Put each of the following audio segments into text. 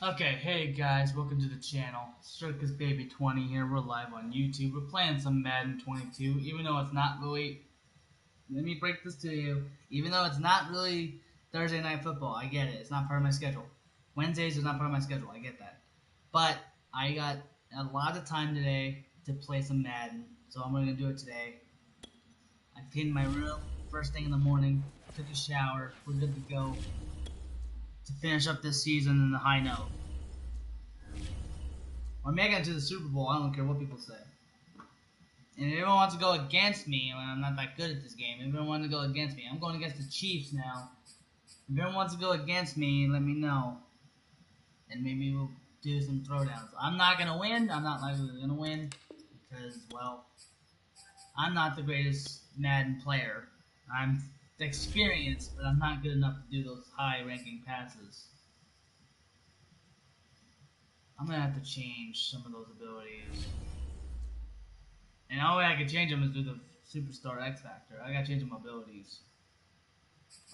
Okay, hey guys, welcome to the channel. Circus Baby 20 here. We're live on YouTube. We're playing some Madden 22, even though it's not really. Let me break this to you. Even though it's not really Thursday night football, I get it. It's not part of my schedule. Wednesdays is not part of my schedule. I get that. But I got a lot of time today to play some Madden, so I'm gonna do it today. I cleaned my room first thing in the morning. Took a shower. We're good to go to finish up this season in the high note. Or make it to the Super Bowl. I don't care what people say. And if everyone wants to go against me, when I'm not that good at this game, if everyone wants to go against me, I'm going against the Chiefs now. If everyone wants to go against me, let me know. And maybe we'll do some throwdowns. I'm not going to win. I'm not likely going to win. Because, well, I'm not the greatest Madden player. I'm experienced, but I'm not good enough to do those high-ranking passes. I'm going to have to change some of those abilities. And the only way I can change them is through the Superstar X Factor. I gotta change my abilities.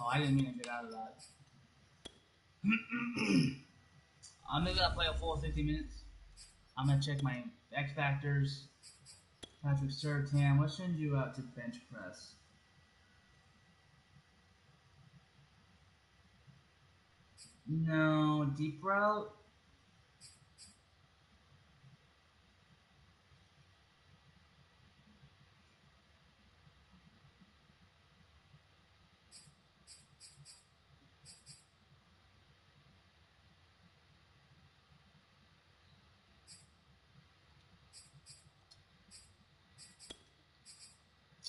Oh, I didn't mean to get out of that. I'm gonna play a full 50 minutes. I'm gonna check my X Factors. Patrick Surtain, what sends you out to bench press? No, deep route?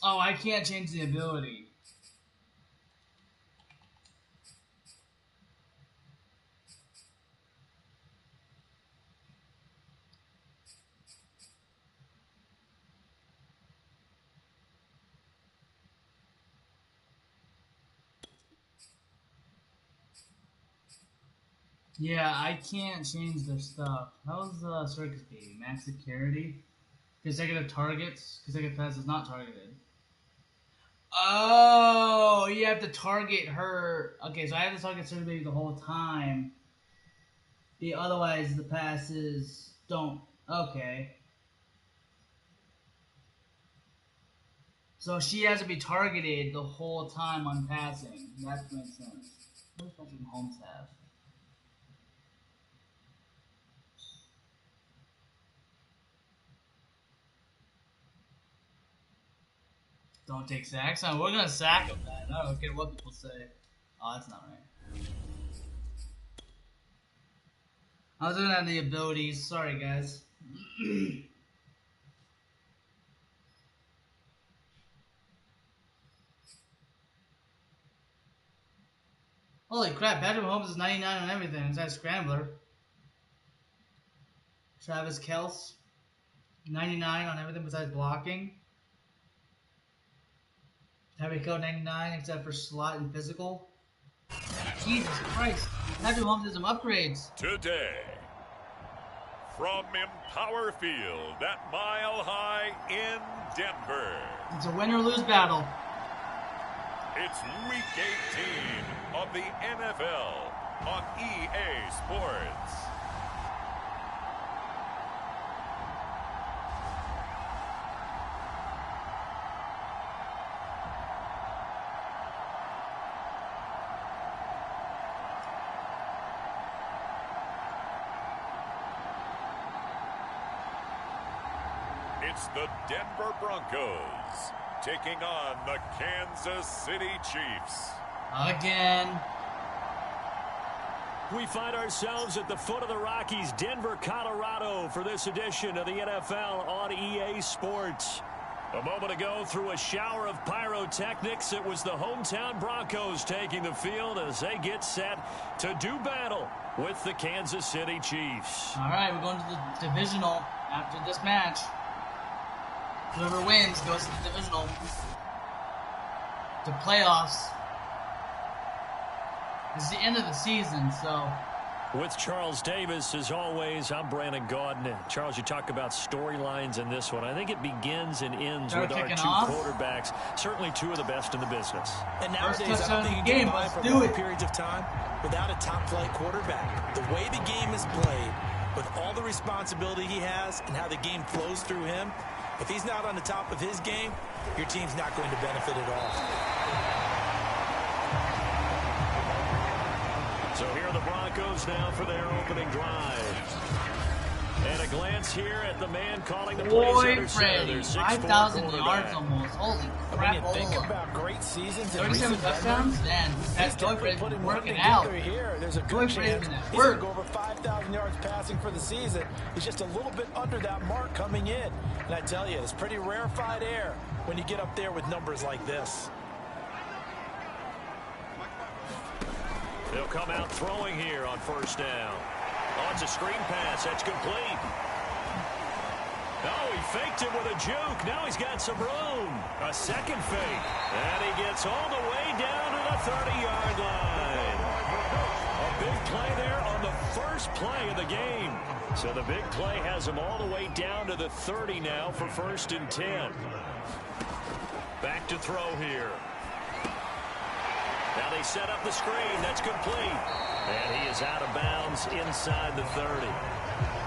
Oh, I can't change the ability. Yeah, I can't change their stuff. How's Circus Baby? Max security? Consecutive targets? Consecutive passes not targeted. Oh, you have to target her. Okay, so I have to target Circus Baby the whole time. Otherwise, the passes don't. Okay. So she has to be targeted the whole time on passing. That makes sense. What does Patrick Mahomes have? Don't take sacks. Oh, we're gonna sack him, man. I don't care what people say. Oh, that's not right. I was looking at the abilities. Sorry, guys. Holy crap, Patrick Mahomes is 99 on everything besides Scrambler. Travis Kelce, 99 on everything besides blocking. Tyreek Hill 99 except for slot and physical. Jesus Christ. Patrick Mahomes did some upgrades. Today, from Empower Field at Mile High in Denver. It's a win or lose battle. It's Week 18 of the NFL on EA Sports. It's the Denver Broncos taking on the Kansas City Chiefs. Again. We find ourselves at the foot of the Rockies, Denver, Colorado, for this edition of the NFL on EA Sports. A moment ago, through a shower of pyrotechnics, it was the hometown Broncos taking the field as they get set to do battle with the Kansas City Chiefs. All right, we're going to the divisional after this match. Whoever wins goes to the divisional. The playoffs. It's the end of the season, so With Charles Davis, as always, I'm Brandon Gaudin. Charles, you talk about storylines in this one. I think it begins and ends with our two quarterbacks, certainly two of the best in the business. And nowadays, I don't think you can get by for long periods of time without a top-flight quarterback. The way the game is played, with all the responsibility he has and how the game flows through him, if he's not on the top of his game, your team's not going to benefit at all. So here are the Broncos now for their opening drive. And a glance here at the man calling the plays under center. 5,000 yards almost. Holy crap. When you think about great seasons and 37 touchdowns? Man, that's Joy Fred's been working out. Here. There's a good chance he's going to go over 5,000 yards passing for the season. He's just a little bit under that mark coming in. And I tell you, it's pretty rarefied air when you get up there with numbers like this. They'll come out throwing here on first down. Oh, it's a screen pass. That's complete. Oh, he faked it with a juke. Now he's got some room. A second fake. And he gets all the way down to the 30-yard line. A big play there on the first play of the game. So the big play has him all the way down to the 30 now for 1st and 10. Back to throw here. Now they set up the screen. That's complete. And he is out of bounds inside the 30.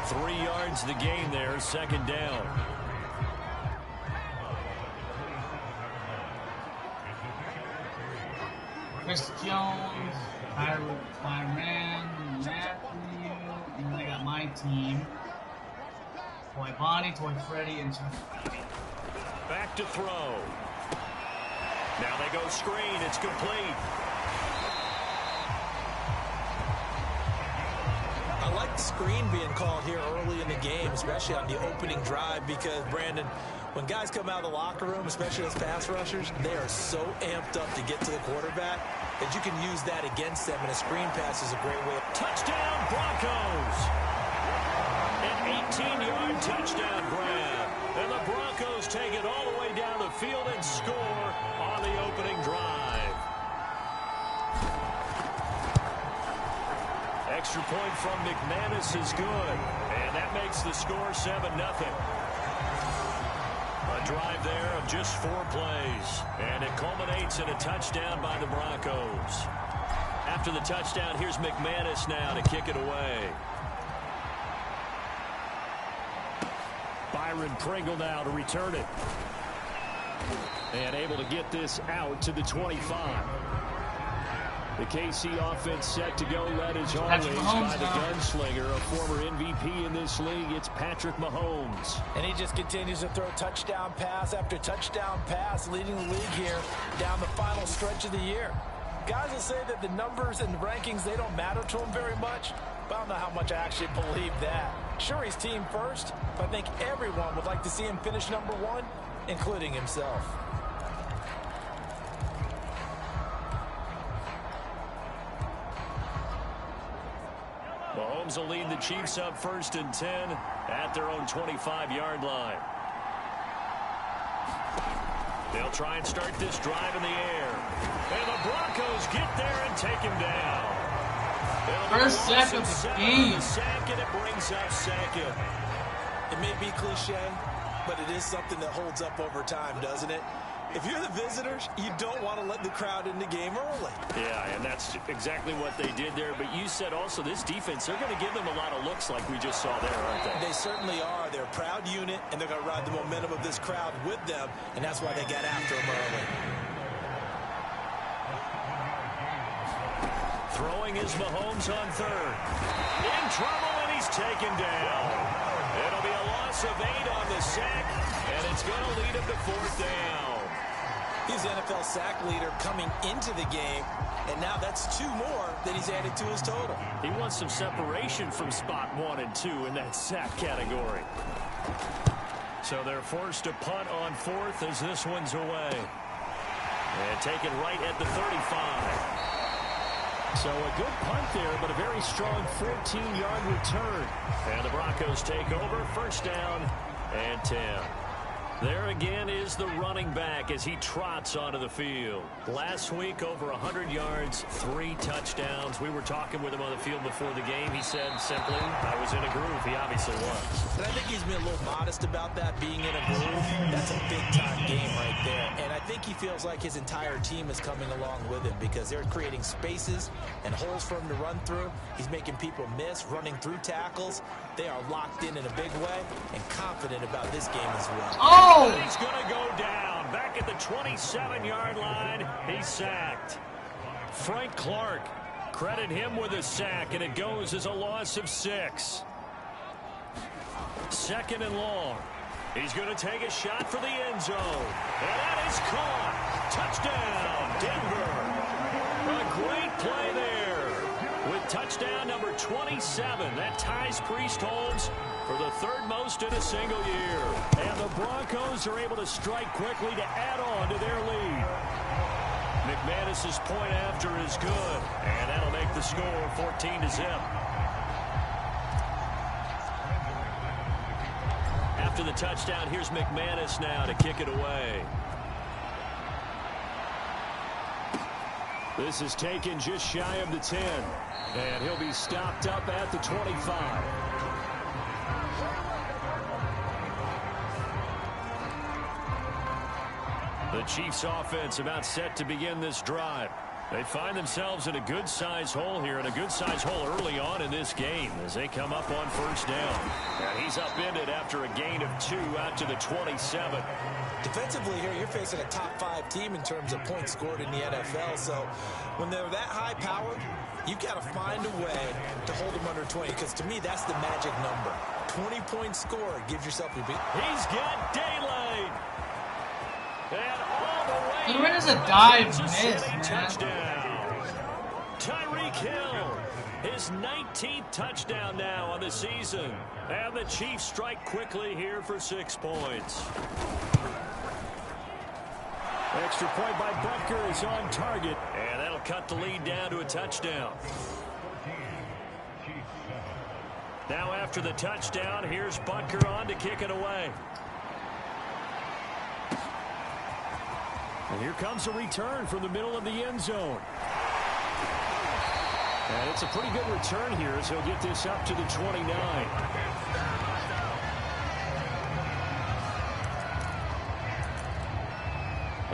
3 yards the gain there, 2nd down. Chris Jones, Tyran, Matthew, and then I got my team. Toy Bonnie, Toy Freddy, and Chuck. Back to throw. Now they go screen. It's complete. I like the screen being called here early in the game, especially on the opening drive, because, Brandon, when guys come out of the locker room, especially as pass rushers, they are so amped up to get to the quarterback that you can use that against them, and a screen pass is a great way. Touchdown, Broncos! An 18-yard touchdown grab. And the Broncos take it all the way down the field and score on the opening drive. Extra point from McManus is good. And that makes the score 7-0. A drive there of just 4 plays. And it culminates in a touchdown by the Broncos. After the touchdown, here's McManus now to kick it away. Byron Pringle now to return it. And able to get this out to the 25. The KC offense set to go, led as always by the gunslinger, a former MVP in this league. It's Patrick Mahomes. And he just continues to throw touchdown pass after touchdown pass, leading the league here down the final stretch of the year. Guys will say that the numbers and the rankings, they don't matter to him very much. But I don't know how much I actually believe that. Sure, he's team first, but I think everyone would like to see him finish number 1, including himself. Mahomes will lead the Chiefs up 1st and 10 at their own 25-yard line. They'll try and start this drive in the air. And the Broncos get there and take him down. First sack of the game. Sack, and it brings up 2nd. It may be cliche, but it is something that holds up over time, doesn't it? If you're the visitors, you don't want to let the crowd in the game early. Yeah, and that's exactly what they did there. But you said also this defense, they're going to give them a lot of looks like we just saw there, aren't they? They certainly are. They're a proud unit, and they're going to ride the momentum of this crowd with them, and that's why they got after them early. Throwing is Mahomes on 3rd. In trouble, and he's taken down. It'll be a loss of 8 on the sack, and it's going to lead him to 4th down. He's the NFL sack leader coming into the game, and now that's 2 more that he's added to his total. He wants some separation from spot 1 and 2 in that sack category. So they're forced to punt on 4th as this one's away. And taken right at the 35. So a good punt there, but a very strong 14-yard return. And the Broncos take over, 1st down and 10. There again is the running back as he trots onto the field. Last week, over 100 yards, 3 touchdowns. We were talking with him on the field before the game. He said simply, I was in a groove. He obviously was. And I think he's been a little modest about that, being in a groove. That's a big-time game right there. And I think he feels like his entire team is coming along with him because they're creating spaces and holes for him to run through. He's making people miss, running through tackles. They are locked in a big way and confident about this game as well. Oh! He's going to go down. Back at the 27-yard line, he's sacked. Frank Clark, credit him with a sack, and it goes as a loss of 6. 2nd and long. He's going to take a shot for the end zone. And that is caught. Touchdown, Denver. A great play there. With touchdown number 27, that ties Priest Holmes for the 3rd most in a single year. And the Broncos are able to strike quickly to add on to their lead. McManus's point after is good, and that'll make the score 14-0. After the touchdown, here's McManus now to kick it away. This is taken just shy of the 10, and he'll be stopped up at the 25. The Chiefs offense about set to begin this drive. They find themselves in a good-sized hole here, and a good-sized hole early on in this game as they come up on 1st down. And he's upended after a gain of 2 out to the 27. Defensively here, you're facing a top 5 team in terms of points scored in the NFL. So when they're that high-powered, you've got to find a way to hold them under 20, because to me, that's the magic number. 20 points scored gives yourself a beat. He's got daylight. And all the way. Where does a dive miss, Touchdown. Tyreek Hill, his 19th touchdown now on the season. And the Chiefs strike quickly here for 6 points. Extra point by Butker is on target. And that'll cut the lead down to a touchdown. Now after the touchdown, here's Butker on to kick it away. And here comes a return from the middle of the end zone. And it's a pretty good return here as he'll get this up to the 29.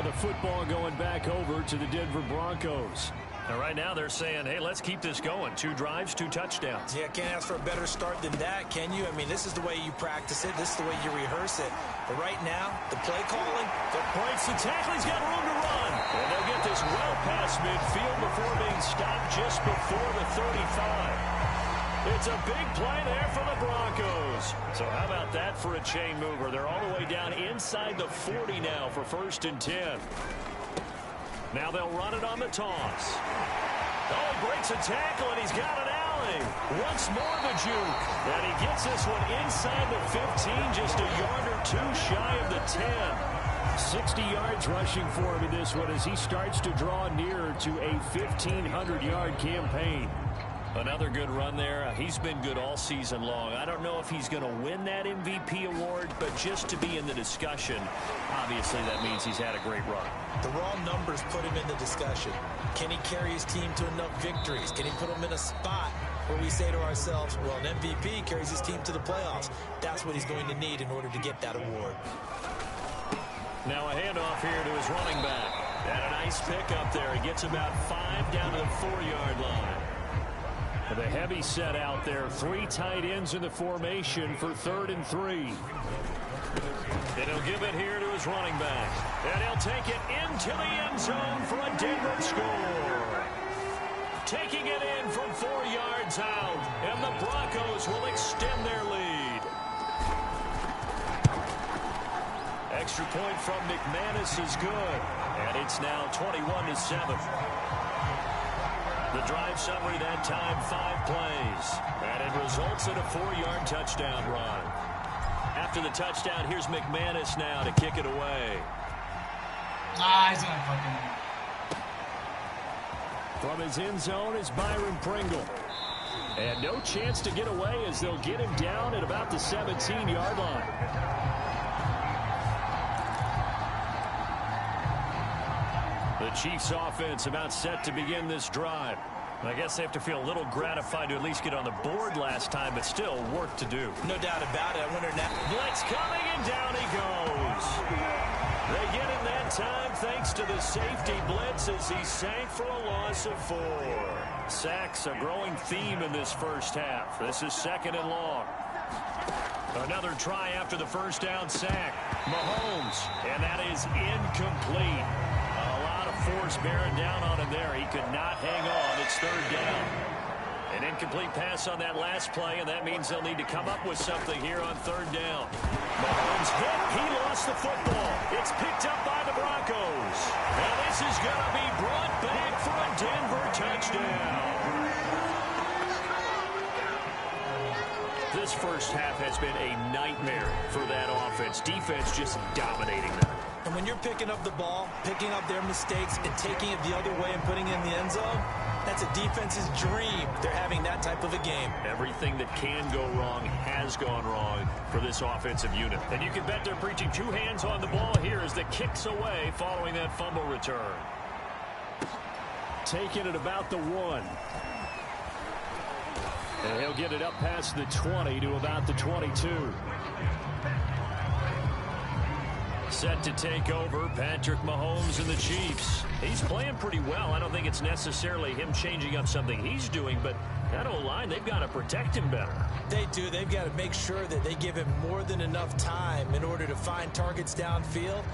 The football going back over to the Denver Broncos. And right now they're saying, hey, let's keep this going. 2 drives, 2 touchdowns. Yeah, can't ask for a better start than that, can you? I mean, this is the way you practice it. This is the way you rehearse it. But right now, the play calling. The breaks the tackle. He's got room to run. And they'll get this well past midfield before being stopped just before the 35. It's a big play there for the Broncos. So how about that for a chain mover? They're all the way down inside the 40 now for 1st and 10. Now they'll run it on the toss. Oh, breaks a tackle, and he's got an alley. Once more the juke. And he gets this one inside the 15, just a yard or 2 shy of the 10. 60 yards rushing for him in this one as he starts to draw nearer to a 1,500-yard campaign. Another good run there. He's been good all season long. I don't know if he's going to win that MVP award, but just to be in the discussion, obviously that means he's had a great run. The raw numbers put him in the discussion. Can he carry his team to enough victories? Can he put them in a spot where we say to ourselves, well, an MVP carries his team to the playoffs. That's what he's going to need in order to get that award. Now a handoff here to his running back. And a nice pick up there. He gets about 5 down to the 4-yard line. The heavy set out there. 3 tight ends in the formation for 3rd and 3. And he'll give it here to his running back. And he'll take it into the end zone for a Denver score. Taking it in from 4 yards out. And the Broncos will extend their lead. Extra point from McManus is good. And it's now 21-7. The drive summary that time, 5 plays. And it results in a 4-yard touchdown run. After the touchdown, here's McManus now to kick it away. He's going to fucking... From his end zone is Byron Pringle. And no chance to get away as they'll get him down at about the 17-yard line. The Chiefs offense about set to begin this drive. I guess they have to feel a little gratified to at least get on the board last time, but still work to do. No doubt about it. I wonder now. Blitz coming, and down he goes. They get him that time thanks to the safety blitz as he sank for a loss of 4. Sacks a growing theme in this first half. This is 2nd and long. Another try after the first down sack. Mahomes, and that is incomplete. A lot of force bearing down on him there. He could not hang on. It's 3rd down. An incomplete pass on that last play, and that means they'll need to come up with something here on 3rd down. Mahomes hit. He lost the football. It's picked up by the Broncos. And this is going to be brought back for a Denver touchdown. This first half has been a nightmare for that offense. Defense just dominating them. And when you're picking up the ball, picking up their mistakes, and taking it the other way and putting it in the end zone, that's a defense's dream. They're having that type of a game. Everything that can go wrong has gone wrong for this offensive unit. And you can bet they're preaching 2 hands on the ball here as the kick's away following that fumble return. Taking it about the 1. And he'll get it up past the 20 to about the 22. Set to take over, Patrick Mahomes and the Chiefs. He's playing pretty well. I don't think it's necessarily him changing up something he's doing, but that O-line, they've got to protect him better. They do. They've got to make sure that they give him more than enough time in order to find targets downfield.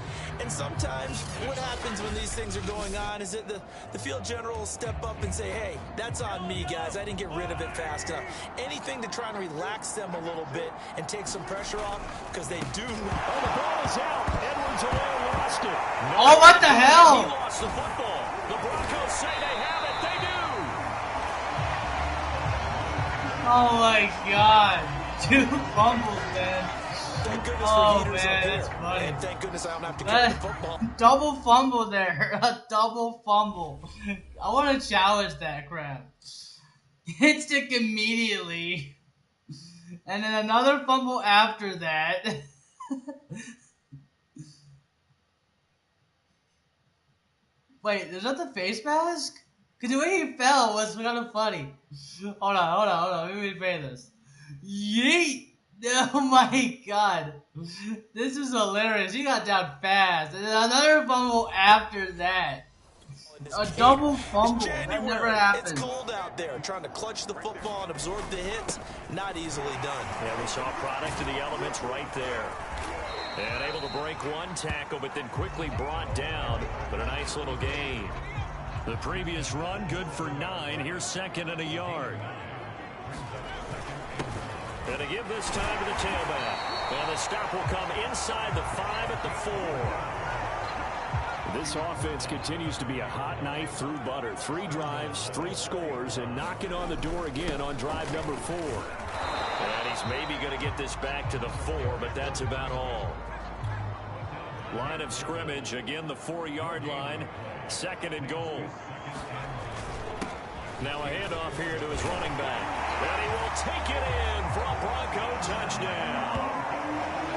And sometimes what happens when these things are going on is that the field general will step up and say, hey, that's on me, guys. I didn't get rid of it fast enough. Anything to try and relax them a little bit and take some pressure off because they do. Oh, the ball is out. Edwards-Helaire lost it. Oh, what the hell? He lost the football. The Broncos say they have it. They do. Oh my God. 2 fumbles, man. Thank goodness Oh, for heaters man, up that's here. funny. And thank goodness I don't have to carry the football. Double fumble there. A double fumble. I want to challenge that crap. Hit stick immediately. And then another fumble after that. Wait, is that the face mask? Because the way he fell was kind of funny. Hold on. Let me replay this. Yeet! Oh my God. This is hilarious. He got down fast. And then another fumble after that. A double fumble. That never happened. It's cold out there. Trying to clutch the football and absorb the hits. Not easily done. Yeah, we saw a product of the elements right there. And able to break one tackle, but then quickly brought down. But a nice little gain. The previous run, good for 9. Here's 2nd and a yard. And to give this time to the tailback. And the stop will come inside the 5 at the 4. This offense continues to be a hot knife through butter. 3 drives, 3 scores, and knocking on the door again on drive number 4. And he's maybe going to get this back to the 4, but that's about all. Line of scrimmage, again the 4-yard line. 2nd and goal. Now a handoff here to his running back. And he will take it in for a Bronco touchdown.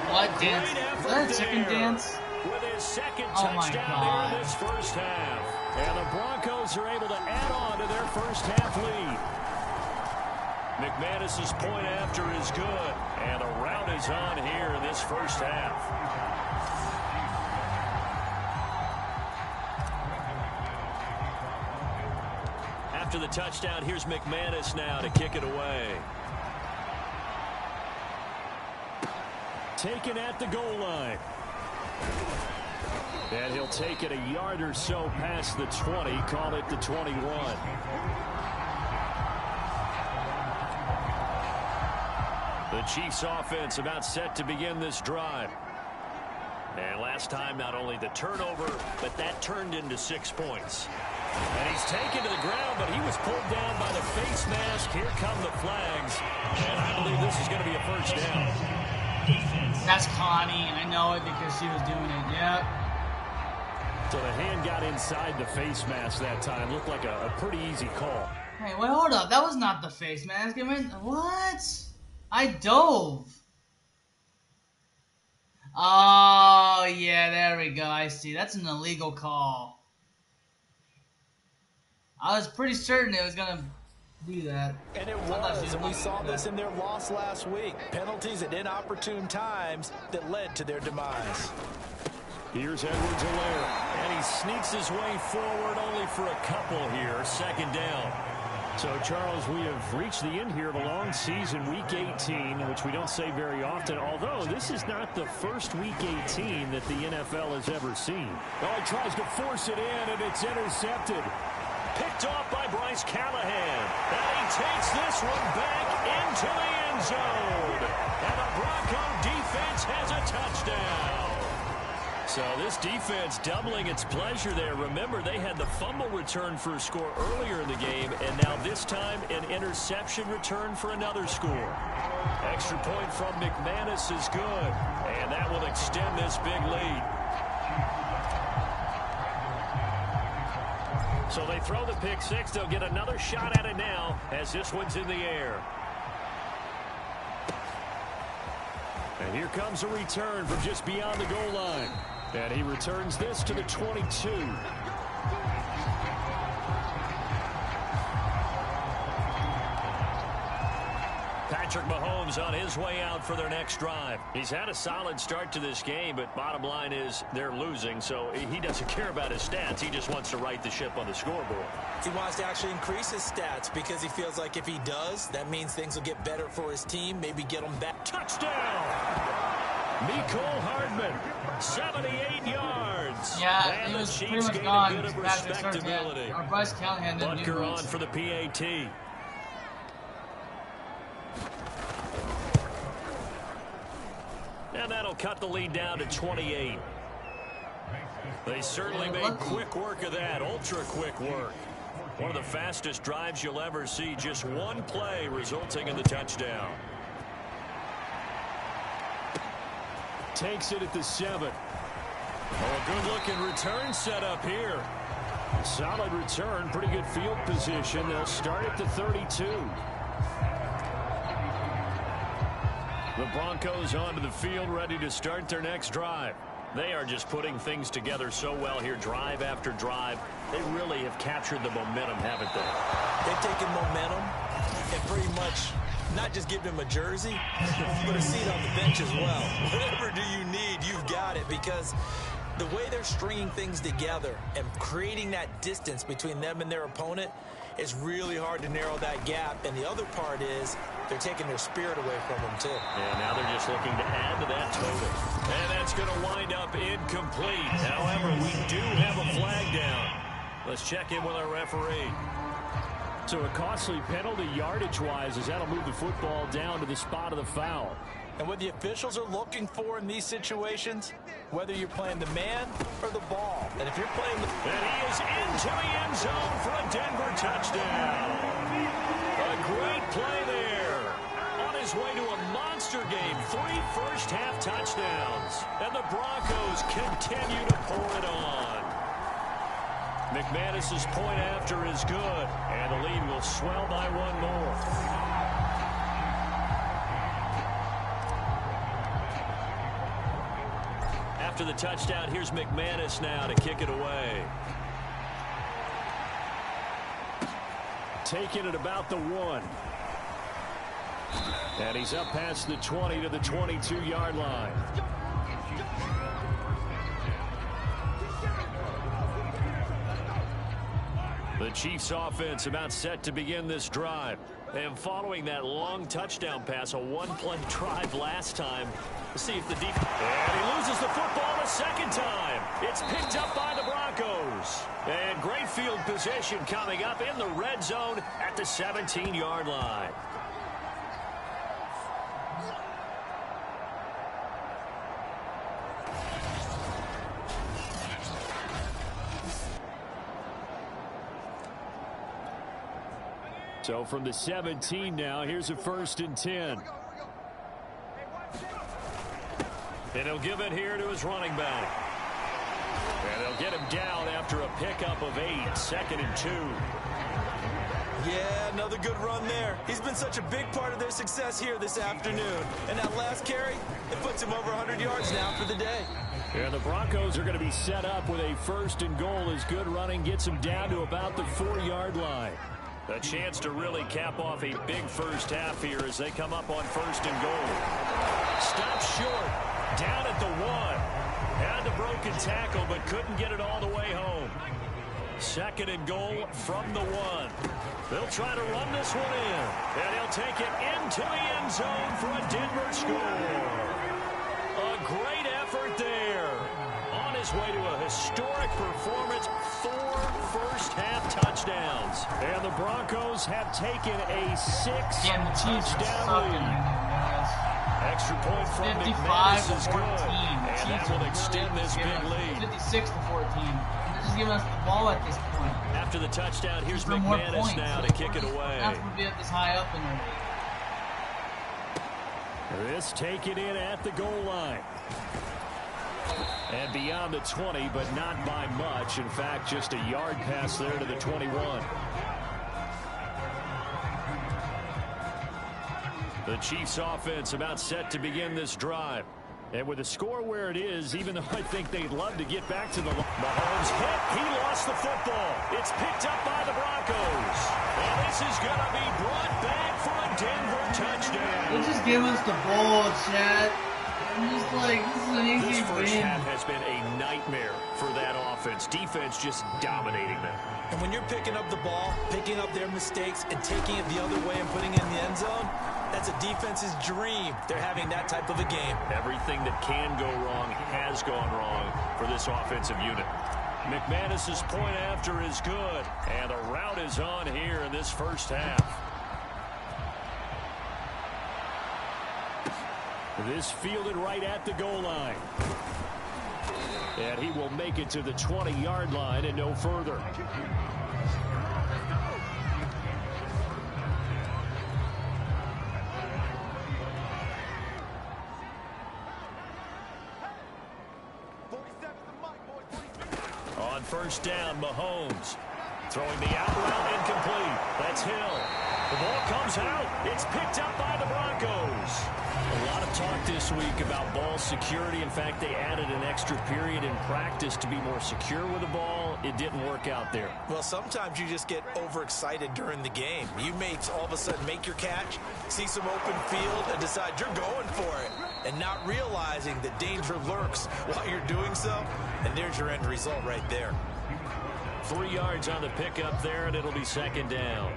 What dance? Is that a chicken dance? With his 2nd Oh my touchdown God. here in this first half. And the Broncos are able to add on to their first half lead. McManus's point after is good. And the rout is on here in this first half. After the touchdown, here's McManus now to kick it away. Taken at the goal line. And he'll take it a yard or so past the 20, call it the 21. The Chiefs offense about set to begin this drive. And last time, not only the turnover, but that turned into 6 points. And he's taken to the ground, but he was pulled down by the face mask. Here come the flags. And I believe this is going to be a first down. That's Connie. I know it because she was doing it. Yep. So the hand got inside the face mask that time. Looked like a pretty easy call. Hey, wait, hold up. That was not the face mask. What? I dove. Oh, yeah, there we go. I see. That's an illegal call. I was pretty certain it was going to do that. And it was, and we saw this in their loss last week. Penalties at inopportune times that led to their demise. Here's Edwards-Helaire, and he sneaks his way forward only for a couple here. Second down. So, Charles, we have reached the end here of a long season, Week 18, which we don't say very often, although this is not the first Week 18 that the NFL has ever seen. Oh, he tries to force it in, and it's intercepted. Picked off by Bryce Callahan. And he takes this one back into the end zone. And the Bronco defense has a touchdown. So this defense doubling its pleasure there. Remember, they had the fumble return for a score earlier in the game, and now this time an interception return for another score. Extra point from McManus is good, and that will extend this big lead. So they throw the pick six. They'll get another shot at it now as this one's in the air. And here comes a return from just beyond the goal line. And he returns this to the 22. Patrick Mahomes on his way out for their next drive. He's had a solid start to this game, but bottom line is they're losing, so he doesn't care about his stats. He just wants to right the ship on the scoreboard. He wants to actually increase his stats because he feels like if he does, that means things will get better for his team, maybe get them back. Touchdown! Mecole Hardman, 78 yards. Yeah, and he was the pretty Chiefs much gain gone. a bit of respectability. Our Bryce Callahan didn't do Butker much. on for the PAT. And that'll cut the lead down to 28. They certainly made quick work of that, ultra quick work. One of the fastest drives you'll ever see, just one play resulting in the touchdown. Takes it at the 7. Oh, a good-looking return set up here. Solid return, pretty good field position. They'll start at the 32. The Broncos onto the field, ready to start their next drive. They are just putting things together so well here, drive after drive. They really have captured the momentum, haven't they? They've taken momentum and pretty much not just give them a jersey, but a seat on the bench as well. Whatever do you need, you've got it, because the way they're stringing things together and creating that distance between them and their opponent is really hard to narrow that gap. And the other part is they're taking their spirit away from them, too. And now they're just looking to add to that total. And that's going to wind up incomplete. However, we do have a flag down. Let's check in with our referee. So a costly penalty yardage-wise, as that'll move the football down to the spot of the foul. And what the officials are looking for in these situations, whether you're playing the man or the ball. And if you're playing the... And he is into the end zone for a Denver touchdown. A great play there. On his way to a monster game, 3 first-half touchdowns. And the Broncos continue to pour it on. McManus's point after is good. And the lead will swell by 1 more. After the touchdown, here's McManus now to kick it away. Taking it about the 1. And he's up past the 20 to the 22-yard line. The Chiefs offense about set to begin this drive. And following that long touchdown pass, a one-play drive last time. Let's see if the defense... And he loses the football a second time. It's picked up by the Broncos. And great field position coming up in the red zone at the 17-yard line. So from the 17 now, here's a 1st and 10. And he'll give it here to his running back. And they'll get him down after a pickup of 8, 2nd and 2. Yeah, another good run there. He's been such a big part of their success here this afternoon. And that last carry, it puts him over 100 yards now for the day. Yeah, the Broncos are going to be set up with a 1st and goal as good running gets them down to about the 4-yard line. A chance to really cap off a big first half here as they come up on 1st and goal. Stopped short, down at the 1. Had the broken tackle, but couldn't get it all the way home. 2nd and goal from the 1. They'll try to run this one in, and he'll take it into the end zone for a Denver score. A great effort there. On his way to a historic performance, 4 first-half touchdowns. And the Broncos have taken a 6-touchdown lead. Extra point from McManus is good, and that will extend this big lead. 56-14. Just giving us the ball at this point. After the touchdown, here's McManus now to kick it away. Not to be up this high up in there. This taken in at the goal line. And beyond the 20, but not by much. In fact, just a yard pass there to the 21. The Chiefs offense about set to begin this drive. And with the score where it is, even though I think they'd love to get back to the Mahomes hit, he lost the football. It's picked up by the Broncos. And this is going to be brought back for a Denver touchdown. They just give us the ball, Chad. I'm just like, this is an easy win. This first half has been a nightmare for that offense. Defense just dominating them. And when you're picking up the ball, picking up their mistakes, and taking it the other way and putting it in the end zone, that's a defense's dream. They're having that type of a game. Everything that can go wrong has gone wrong for this offensive unit. McManus's point after is good. And the route is on here in this first half. This fielded right at the goal line. And he will make it to the 20-yard line and no further. On first down, Mahomes throwing the out route incomplete. That's Hill. The ball comes out. It's picked up by the Broncos. A lot of talk this week about ball security. In fact, they added an extra period in practice to be more secure with the ball. It didn't work out there. Well, sometimes you just get overexcited during the game. You may all of a sudden make your catch, see some open field, and decide you're going for it, and not realizing that danger lurks while you're doing so. And there's your end result right there. 3 yards on the pickup there, and it'll be 2nd down.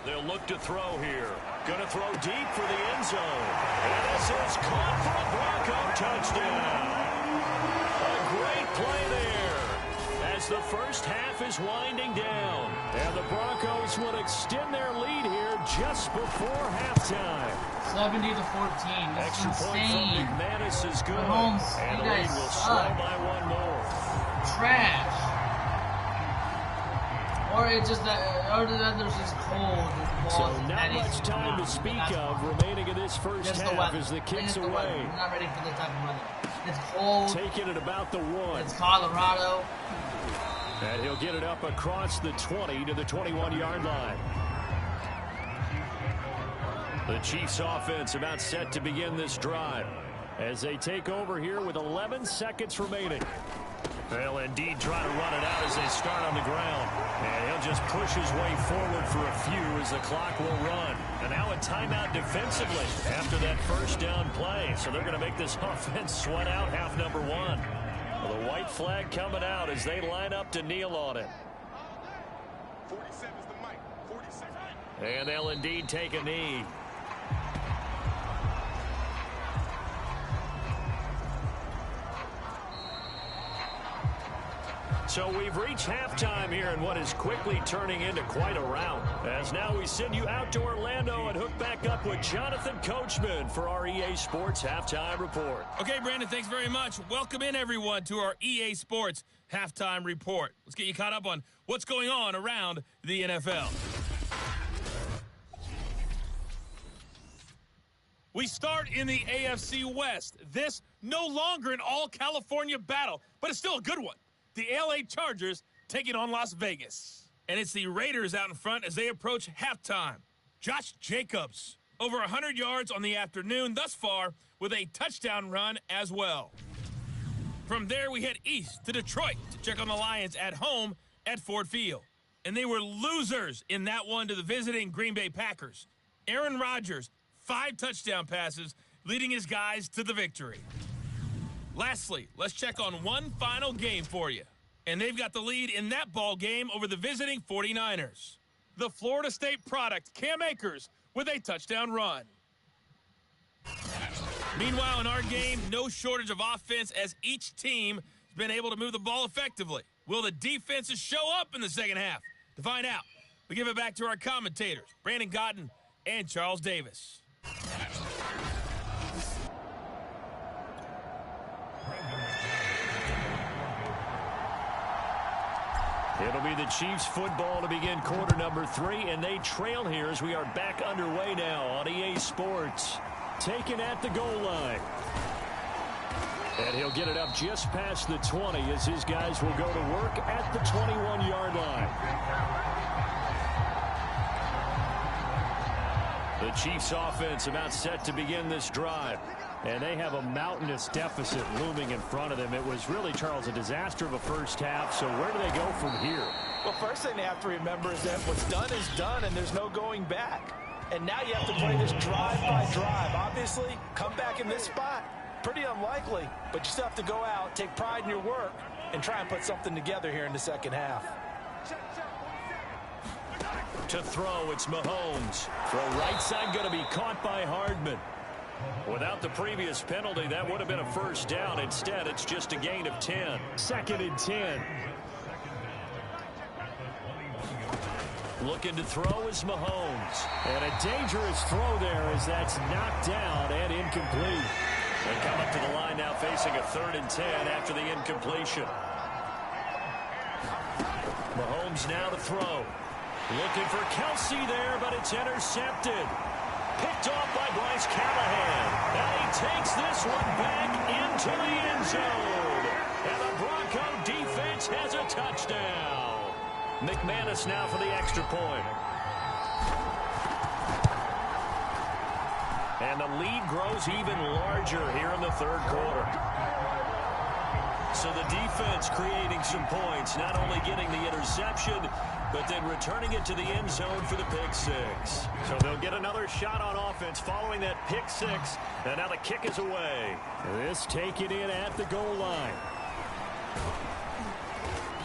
They'll look to throw here. Going to throw deep for the end zone. And this is caught for a Bronco touchdown. A great play there as the first half is winding down. And the Broncos will extend their lead here just before halftime. 70-14. Extra point from McManus is good. Mahomes, and you the lead guys will suck. slow by 1 more. Trash. Or it's just that, or there's just cold. So not much time to speak of remaining in this first half as the kicks away. We're not ready for this type of weather. It's cold. Taking it about the 1. It's Colorado. And he'll get it up across the 20 to the 21-yard line. The Chiefs offense about set to begin this drive as they take over here with 11 seconds remaining. They'll indeed try to run it out as they start on the ground. And he'll just push his way forward for a few as the clock will run. And now a timeout defensively after that first down play. So they're going to make this offense sweat out half number 1. Well, the white flag coming out as they line up to kneel on it. 47's the mic. 47. And they'll indeed take a knee. So we've reached halftime here in what is quickly turning into quite a rout. As now we send you out to Orlando and hook back up with Jonathan Coachman for our EA Sports Halftime Report. Okay, Brandon, thanks very much. Welcome in, everyone, to our EA Sports Halftime Report. Let's get you caught up on what's going on around the NFL. We start in the AFC West. This no longer an all-California battle, but it's still a good one. The LA Chargers taking on Las Vegas. And it's the Raiders out in front as they approach halftime. Josh Jacobs, over 100 yards on the afternoon thus far with a touchdown run as well. From there, we head east to Detroit to check on the Lions at home at Ford Field. And they were losers in that one to the visiting Green Bay Packers. Aaron Rodgers, 5 touchdown passes, leading his guys to the victory. Lastly, let's check on one final game for you. And they've got the lead in that ball game over the visiting 49ers. The Florida State product, Cam Akers, with a touchdown run. Meanwhile, in our game, no shortage of offense as each team has been able to move the ball effectively. Will the defenses show up in the second half? To find out, we give it back to our commentators, Brandon Gotten and Charles Davis. It'll be the Chiefs football to begin quarter number 3, and they trail here as we are back underway now on EA Sports. Taken at the goal line. And he'll get it up just past the 20 as his guys will go to work at the 21-yard line. The Chiefs offense about set to begin this drive. And they have a mountainous deficit looming in front of them. It was really, Charles, a disaster of a first half. So where do they go from here? Well, first thing they have to remember is that what's done is done, and there's no going back. And now you have to play this drive by drive. Obviously, come back in this spot, pretty unlikely. But you still have to go out, take pride in your work, and try and put something together here in the second half. To throw, it's Mahomes. Throw right side, going to be caught by Hardman. Without the previous penalty, that would have been a first down. Instead, it's just a gain of 10. 2nd and 10. Looking to throw is Mahomes. And a dangerous throw there as that's knocked down and incomplete. They come up to the line now facing a 3rd and 10 after the incompletion. Mahomes now to throw. Looking for Kelsey there, but it's intercepted. Picked off by Bryce Callahan. And he takes this one back into the end zone. And the Bronco defense has a touchdown. McManus now for the extra point. And the lead grows even larger here in the 3rd quarter. So the defense creating some points, not only getting the interception, but then returning it to the end zone for the pick 6. So they'll get another shot on offense following that pick 6. And now the kick is away. This taken in at the goal line.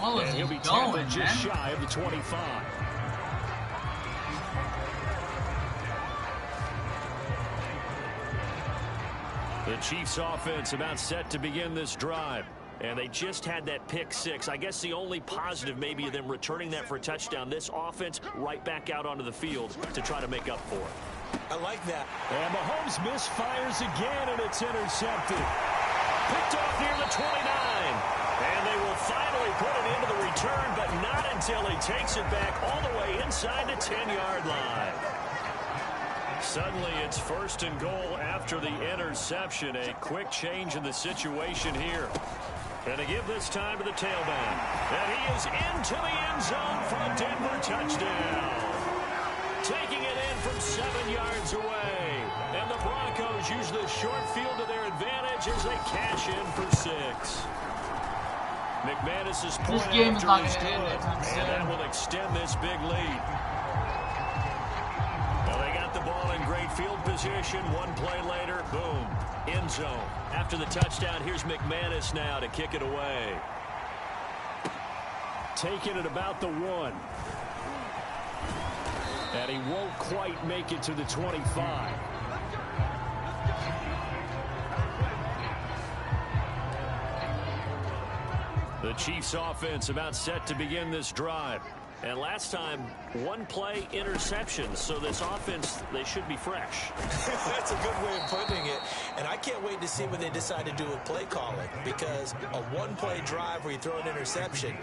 What was and he'll be tackled just shy of the 25. The Chiefs offense about set to begin this drive. And they just had that pick 6. I guess the only positive maybe of them returning that for a touchdown. This offense right back out onto the field to try to make up for it. I like that. And Mahomes misfires again, and it's intercepted. Picked off near the 29. And they will finally put it into the return, but not until he takes it back all the way inside the 10-yard line. Suddenly, it's 1st and goal after the interception. A quick change in the situation here. And to give this time to the tailback. And he is into the end zone for a Denver touchdown. Taking it in from 7 yards away. And the Broncos use the short field to their advantage as they cash in for 6. McManus's point after is good, and that will extend this big lead. Well, they got the ball in great field position. One play later, boom, end zone. After the touchdown, here's McManus now to kick it away. Taking it about the 1. And he won't quite make it to the 25. The Chiefs offense about set to begin this drive. And last time, 1 play interception. So this offense, they should be fresh. That's a good way of putting it. And I can't wait to see what they decide to do with play calling. Because a 1-play drive where you throw an interception,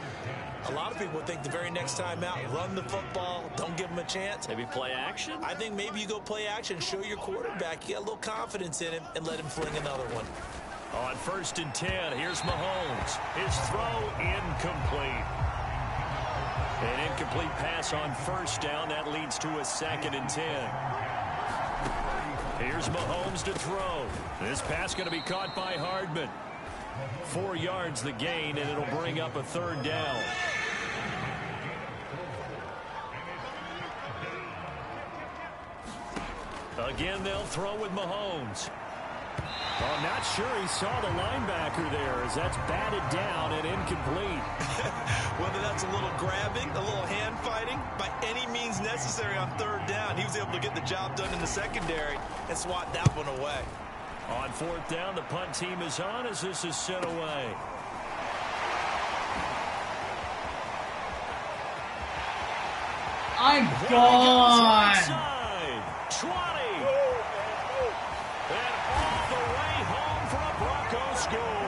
a lot of people think the very next time out, run the football, don't give them a chance. Maybe play action? I think maybe you go play action, show your quarterback, you got a little confidence in him, and let him fling another one. On 1st and 10, here's Mahomes. His throw incomplete. An incomplete pass on first down. That leads to a 2nd and 10. Here's Mahomes to throw. This pass going to be caught by Hardman. 4 yards the gain, and it'll bring up a 3rd down. Again, they'll throw with Mahomes. Oh, not sure he saw the linebacker there as that's batted down and incomplete. Whether that's a little grabbing, a little hand fighting, by any means necessary on 3rd down, he was able to get the job done in the secondary and swat that one away. On 4th down, the punt team is on as this is sent away. I'm gone. Inside. 20. And all the way home for a Broncos score.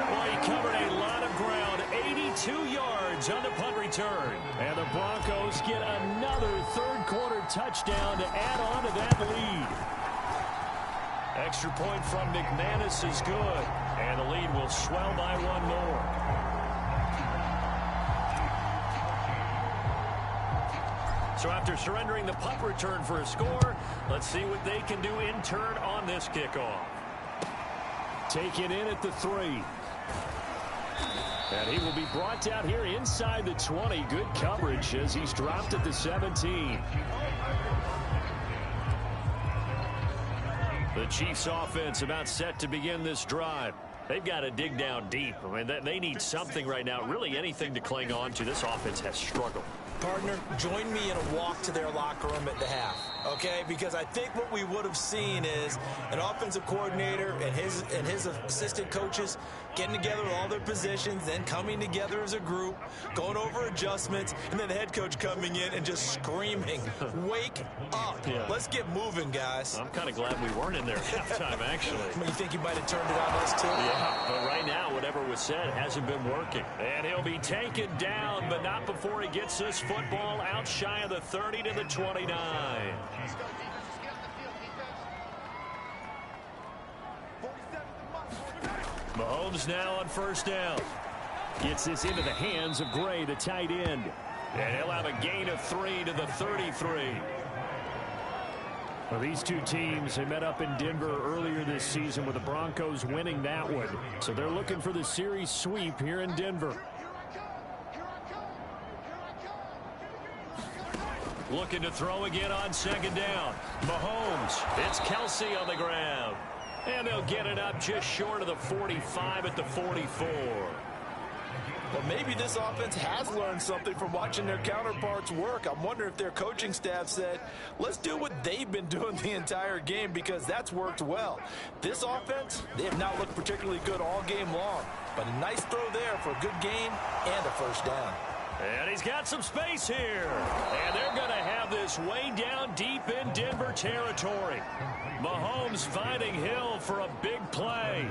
Well, he covered a lot of ground. 82 yards on the punt return. And the Broncos get another 3rd quarter touchdown to add on to that lead. Extra point from McManus is good. And the lead will swell by 1 more. So after surrendering the punt return for a score, let's see what they can do in turn on this kickoff. Take it in at the 3. And he will be brought down here inside the 20. Good coverage as he's dropped at the 17. The Chiefs offense about set to begin this drive. They've got to dig down deep. I mean, they need something right now, really anything to cling on to. This offense has struggled. Partner, join me in a walk to their locker room at the half, okay? Because I think what we would have seen is an offensive coordinator and his assistant coaches getting together with all their positions, then coming together as a group, going over adjustments, and then the head coach coming in and just screaming, wake up. Yeah. Let's get moving, guys. I'm kind of glad we weren't in there at halftime, actually. You think you might have turned it on us, too? Yeah, but right now, whatever was said hasn't been working. And he'll be taken down, but not before he gets this football out shy of the 30 to the 29. Mahomes now on 1st down. Gets this into the hands of Gray, the tight end. And he'll have a gain of 3 to the 33. Well, these two teams, they met up in Denver earlier this season with the Broncos winning that one. So they're looking for the series sweep here in Denver. Looking to throw again on 2nd down. Mahomes. It's Kelsey on the ground. And they'll get it up just short of the 45 at the 44. Well, maybe this offense has learned something from watching their counterparts work. I'm wondering if their coaching staff said, let's do what they've been doing the entire game, because that's worked well. This offense, they have not looked particularly good all game long. But a nice throw there for a good gain and a 1st down. And he's got some space here. And they're going to have this way down deep in Denver territory. Mahomes finding Hill for a big play.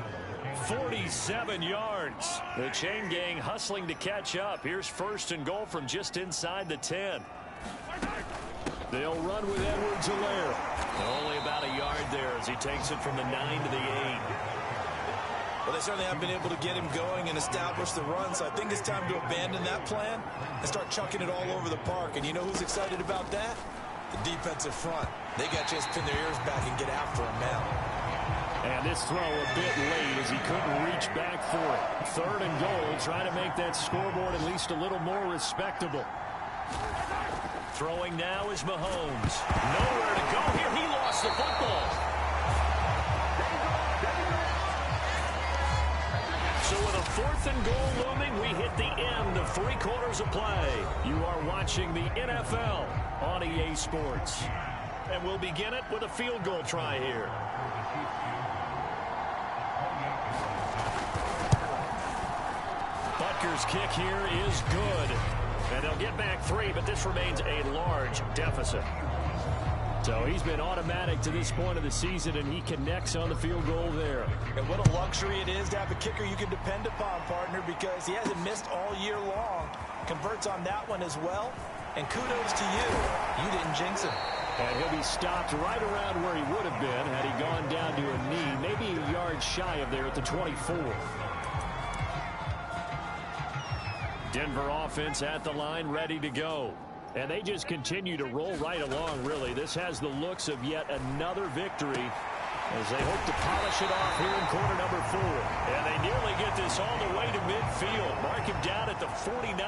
47 yards. The chain gang hustling to catch up. Here's 1st and goal from just inside the 10. They'll run with Edwards-Helaire. Only about a yard there as he takes it from the 9 to the 8. Well, they certainly have been able to get him going and establish the run, so I think it's time to abandon that plan and start chucking it all over the park. And you know who's excited about that? The defensive front. They got a chance to pin their ears back and get after him now. And this throw a bit late as he couldn't reach back for it. 3rd and goal, trying to make that scoreboard at least a little more respectable. Throwing now is Mahomes. Nowhere to go here. He lost the football. So with a 4th and goal looming, we hit the end of 3 quarters of play. You are watching the NFL on EA Sports. And we'll begin it with a field goal try here. Butker's kick here is good. And they'll get back 3, but this remains a large deficit. So he's been automatic to this point of the season, and he connects on the field goal there. And what a luxury it is to have a kicker you can depend upon, partner, because he hasn't missed all year long. Converts on that one as well. And kudos to you. You didn't jinx him. And he'll be stopped right around where he would have been had he gone down to a knee, maybe a yard shy of there at the 24. Denver offense at the line, ready to go. And they just continue to roll right along, really. This has the looks of yet another victory as they hope to polish it off here in quarter number 4. And they nearly get this all the way to midfield. Mark him down at the 49.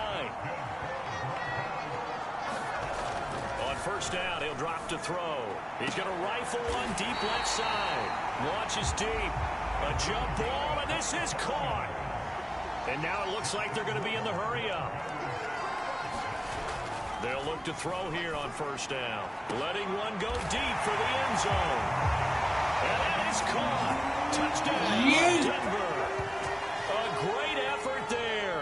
On first down, he'll drop to throw. He's going to rifle one deep left side. Launches deep. A jump ball, and this is caught. And now it looks like they're going to be in the hurry-up. They'll look to throw here on first down. Letting one go deep for the end zone. And that is caught. Touchdown, Denver. A great effort there.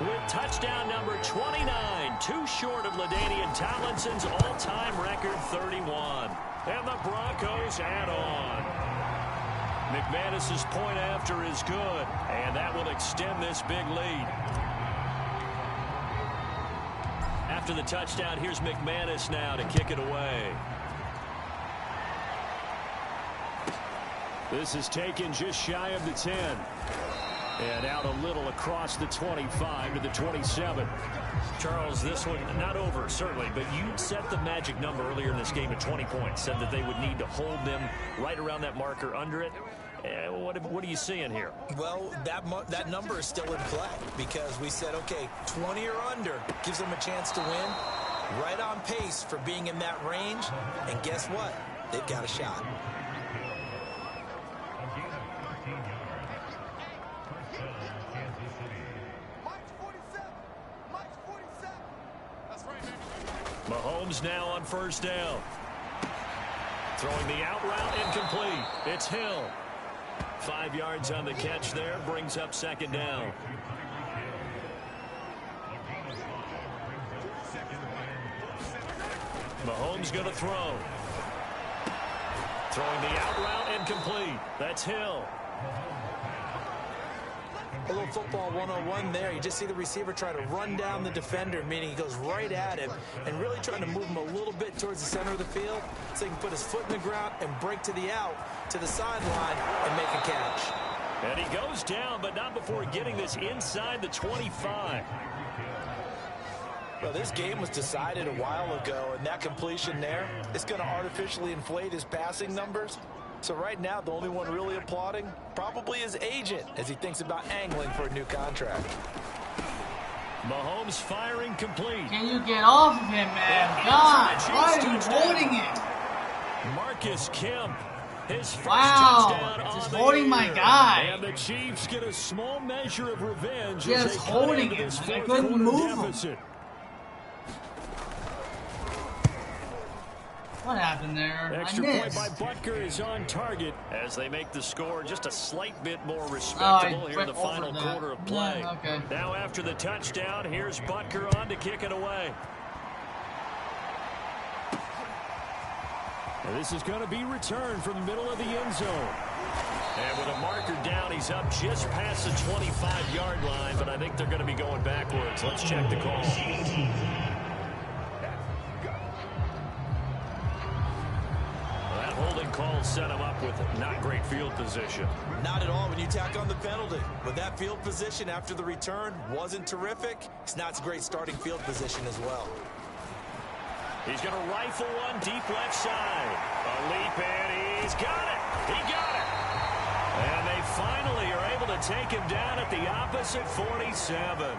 With touchdown number 29, too short of LaDainian Tomlinson's all-time record 31. And the Broncos add on. McManus's point after is good, and that will extend this big lead. After the touchdown, here's McManus now to kick it away. This is taken just shy of the 10. And out a little across the 25 to the 27. Charles, this one not over, certainly, but you set the magic number earlier in this game at 20 points. Said that they would need to hold them right around that marker under it. What are you seeing here? Well, that number is still in play because we said, okay, 20 or under gives them a chance to win. Right on pace for being in that range. And guess what? They've got a shot. Mahomes now on first down. Throwing the out route incomplete. It's Hill. 5 yards on the catch there. Brings up second down. Mahomes going to throw. Throwing the out route incomplete. That's Hill. A little football 101 there. You just see the receiver try to run down the defender, meaning he goes right at him and really trying to move him a little bit towards the center of the field so he can put his foot in the ground and break to the out, to the sideline, and make a catch. And he goes down, but not before getting this inside the 25. Well, this game was decided a while ago, and that completion there is going to artificially inflate his passing numbers. So right now, the only one really applauding probably his agent as he thinks about angling for a new contract. Mahomes firing complete. Can you get off of him, man? God, why are you holding him? Marcus Kemp, his first Wow, touchdown just on holding the my year. guy. And the Chiefs get a small measure of revenge Just as they cut holding into him. this I fourth couldn't quarter move him. deficit. What happened there? Extra I point missed. by Butker is on target as they make the score just a slight bit more respectable here in the final quarter of play. Yeah, okay. Now after the touchdown, here's Butker on to kick it away. And this is going to be returned from the middle of the end zone. And with a marker down, he's up just past the 25-yard line, but I think they're going to be going backwards. Let's check the call. That holding call set him up with not great field position. Not at all when you tack on the penalty. But that field position after the return wasn't terrific. It's not a great starting field position as well. He's going to rifle one deep left side. A leap in. He's got it. He got it. And they finally are able to take him down at the opposite 47.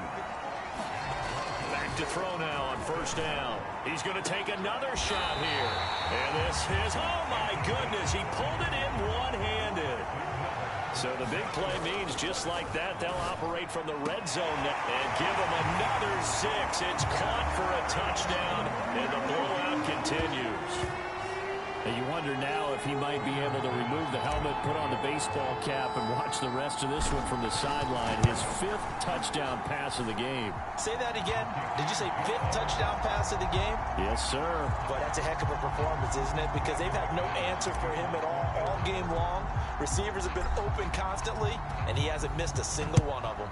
Back to throw now on first down. He's going to take another shot here. And this is, oh my goodness, he pulled it in one-handed. So the big play means just like that, they'll operate from the red zone and give him another 6. It's caught for a touchdown, and the blowout continues. And you wonder now if he might be able to remove the helmet, put on the baseball cap, and watch the rest of this one from the sideline. His 5th touchdown pass of the game. Say that again. Did you say 5th touchdown pass of the game? Yes, sir. But that's a heck of a performance, isn't it? Because they've had no answer for him at all game long. Receivers have been open constantly, and he hasn't missed a single one of them.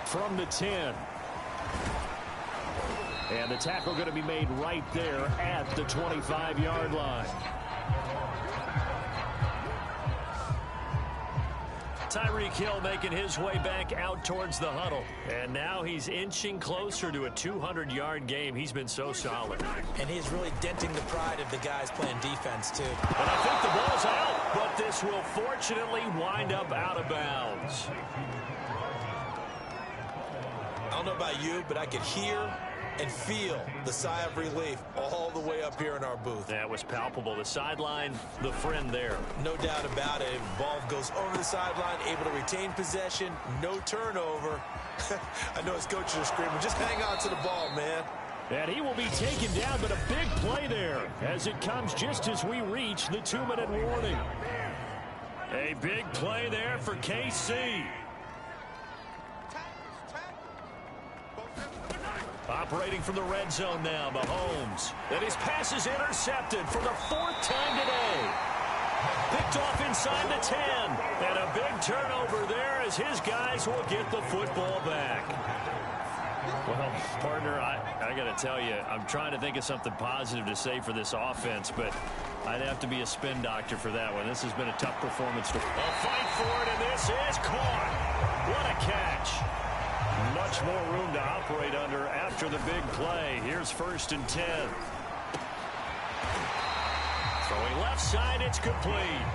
From the 10. And the tackle going to be made right there at the 25-yard line. Tyreek Hill making his way back out towards the huddle. And now he's inching closer to a 200-yard game. He's been so solid. And he's really denting the pride of the guys playing defense, too. And I think the ball's out, but this will fortunately wind up out of bounds. I don't know about you, but I could hear and feel the sigh of relief all the way up here in our booth. That was palpable. The sideline, the friend there. No doubt about it. Ball goes over the sideline, able to retain possession, no turnover. I know his coaches are screaming, just hang on to the ball, man. And he will be taken down, but a big play there as it comes just as we reach the 2-minute warning. A big play there for KC. Operating from the red zone now, Mahomes. And his pass is intercepted for the 4th time today. Picked off inside the 10. And a big turnover there as his guys will get the football back. Well, partner, I got to tell you, I'm trying to think of something positive to say for this offense, but I'd have to be a spin doctor for that one. This has been a tough performance. A fight for it, and this is caught. What a catch. Much more room to operate under after the big play. Here's 1st and 10. Throwing left side, it's complete.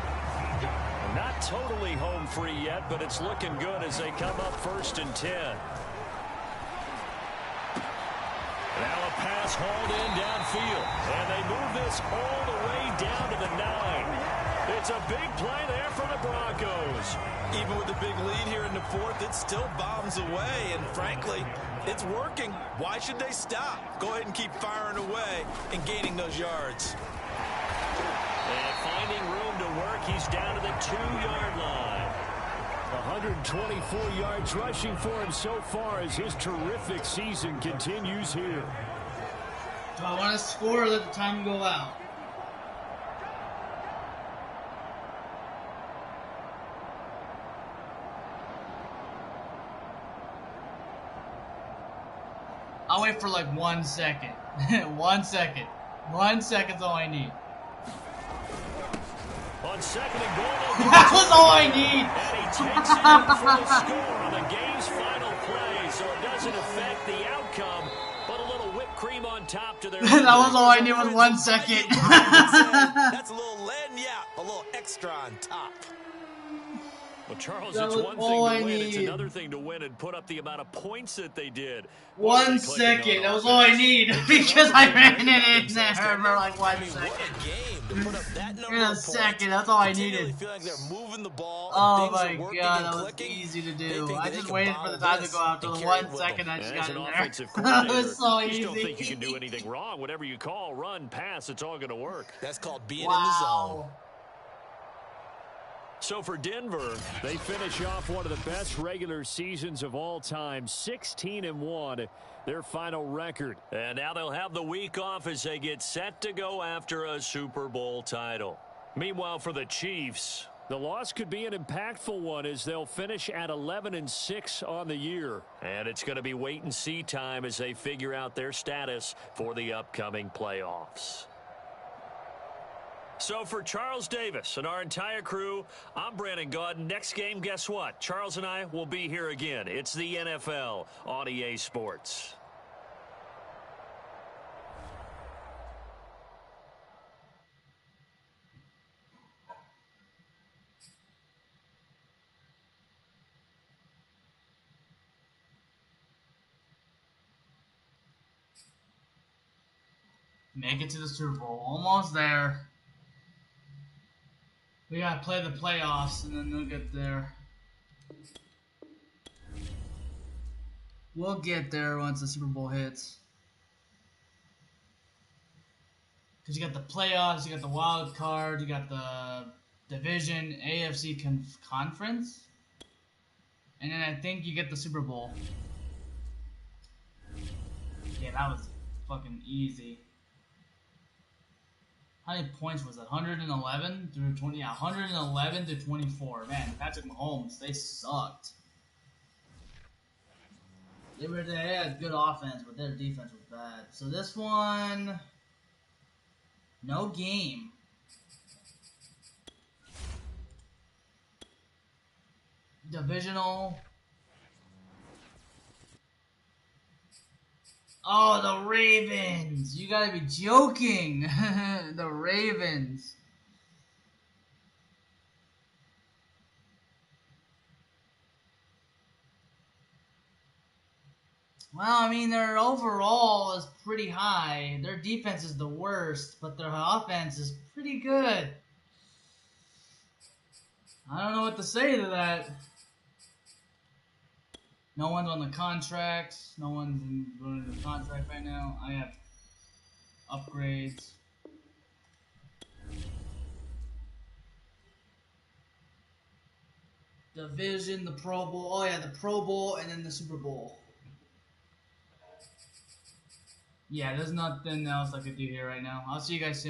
Not totally home free yet, but it's looking good as they come up 1st and 10. Now a pass hauled in downfield. And they move this all the way down to the 9. It's a big play there for the Broncos. Even with the big lead here in the 4th, it still bombs away. And frankly, it's working. Why should they stop? Go ahead and keep firing away and gaining those yards. And finding room to work, he's down to the 2-yard line. 124 yards rushing for him so far as his terrific season continues here. Do I want to score or let the time go out? I'll wait for like 1 second. 1 second. 1 second's all I need. On 2nd and goal. That was all I need. And he takes it in for the score on the game's final play, so it doesn't affect the outcome, but a little whipped cream on top to their... That was all I need was 1 second. That's a little lagniappe, a little extra on top. Well, Charles, that it's was one all thing I to win. It's need. another thing to win and put up the amount of points that they did. 1 second. That was all I need because I ran it in there for like 1 second. What a game to put up that number In a of points. second, that's all I Continually needed. feel like they're moving the ball. Oh and things my are working god, and that was clicking. easy to They do. think I they just can waited for bottle the time to this go out to and the carry it 1 with second. them. I just And got as an in there. offensive That coordinator, was so you just don't easy. think you can do anything wrong. Whatever you call, run, pass, it's all going to work. That's called being in the zone. Wow. So for Denver, They finish off one of the best regular seasons of all time, 16-1, their final record. and now they'll have the week off as they get set to go after a Super Bowl title. Meanwhile, for the Chiefs, The loss could be an impactful one as they'll finish at 11-6 on the year. and it's going to be wait-and-see time as they figure out their status for the upcoming playoffs. So for Charles Davis and our entire crew, I'm Brandon Gaudin. Next game, guess what? Charles and I will be here again. It's the NFL on EA Sports. Make it to the Super Bowl. Almost there. We gotta play the playoffs and then they'll get there. We'll get there once the Super Bowl hits. Because you got the playoffs, you got the wild card, you got the division, AFC conference. And then I think you get the Super Bowl. Yeah, that was fucking easy. How many points was it? 111 through 20? Yeah, 111 to 24. Man, Patrick Mahomes, they sucked. They had good offense, but their defense was bad. So this one, no game. Divisional. Oh, the Ravens! You gotta be joking! The Ravens. Well, I mean, their overall is pretty high. Their defense is the worst, but their offense is pretty good. I don't know what to say to that. No one's on the contract. No one's running the contract right now. I have upgrades. Division, the Pro Bowl. Oh yeah, the Pro Bowl and then the Super Bowl. Yeah, there's nothing else I could do here right now. I'll see you guys soon.